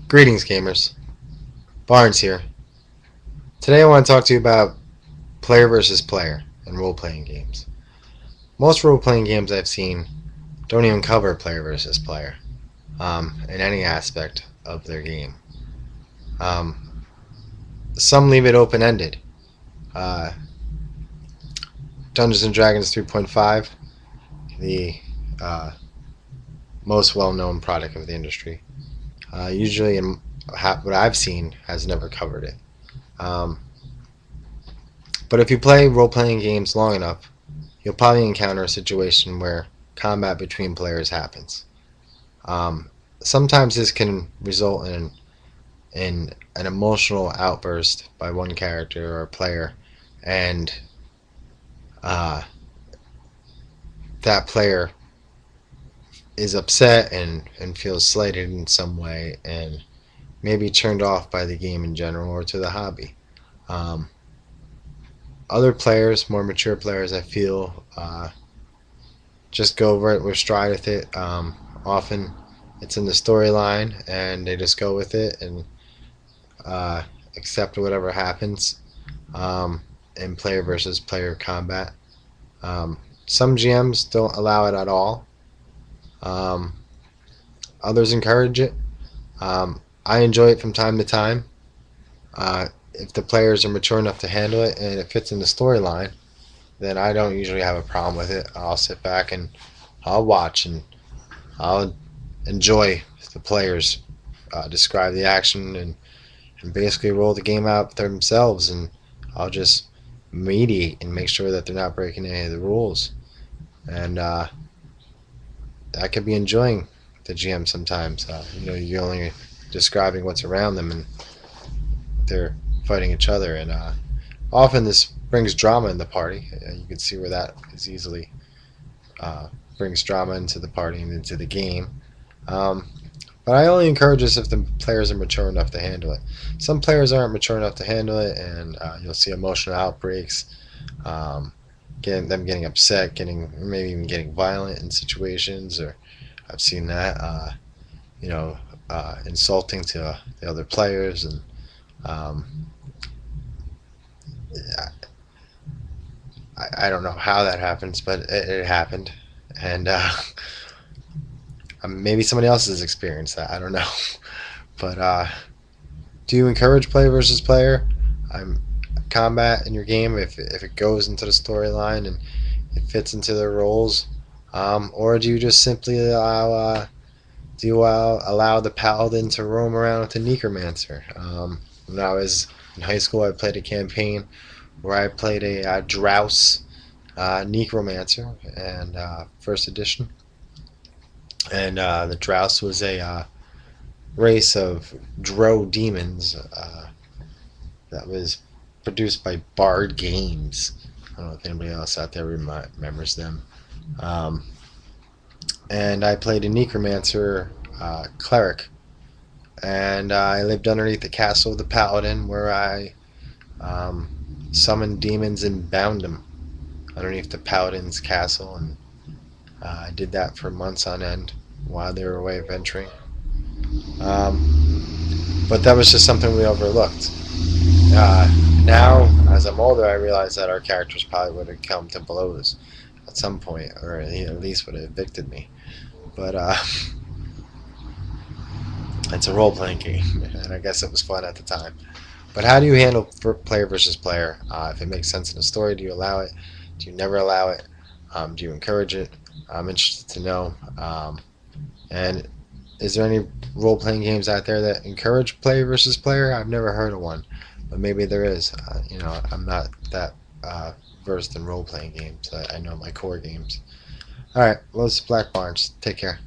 Greetings, gamers. Barnes here. Today I want to talk to you about player versus player in role-playing games. Most role-playing games I've seen don't even cover player versus player in any aspect of their game. Um, some leave it open-ended. Uh, Dungeons & Dragons 3.5, the uh, most well-known product of the industry, usually in what I've seen has never covered it. But if you play role-playing games long enough, you'll probably encounter a situation where combat between players happens. Um, Sometimes this can result in an emotional outburst by one character or player, and uh, that player is upset and feels slighted in some way and maybe turned off by the game in general or to the hobby. Um, Other players, more mature players, I feel, just go over it with stride with it. Often it's in the storyline and they just go with it and uh, accept whatever happens in player versus player combat. Some GMs don't allow it at all. Um, Others encourage it. I enjoy it from time to time. If the players are mature enough to handle it and it fits in the storyline, then I don't usually have a problem with it. I'll sit back and I'll watch and I'll enjoy the players describe the action and basically roll the game out themselves, and I'll just mediate and make sure that they're not breaking any of the rules. And I could be enjoying the GM sometimes. You're only describing what's around them and they're fighting each other, and often this brings drama in the party. You can see where that is easily brings drama into the party and into the game. But I only encourage this if the players are mature enough to handle it. Some players aren't mature enough to handle it, and you'll see emotional outbreaks, getting upset, maybe even getting violent in situations. Or I've seen that, insulting to the other players, and um, I don't know how that happens, but it happened, and maybe somebody else has experienced that. I don't know, but do you encourage player versus player combat in your game if it goes into the storyline and it fits into their roles, or do you just simply allow the paladin to roam around with the necromancer? When I was in high school, I played a campaign where I played a Drouse necromancer, and first edition, and the Drouse was a race of Drow demons that was produced by Bard Games. I don't know if anybody else out there remembers them. Um, and I played a necromancer cleric, and I lived underneath the castle of the paladin, where I summoned demons and bound them underneath the paladin's castle, and I did that for months on end while they were away adventuring. But that was just something we overlooked. Now, as I'm older, I realize that our characters probably would have come to blows at some point, or at least would have evicted me. But it's a role-playing game, and I guess it was fun at the time. But how do you handle player versus player? If it makes sense in the story, do you allow it? Do you never allow it? Do you encourage it? I'm interested to know. And is there any role-playing games out there that encourage player versus player? I've never heard of one, but maybe there is. I'm not that versed in role-playing games. I know my core games. All right, well, this is Black Barnes. Take care.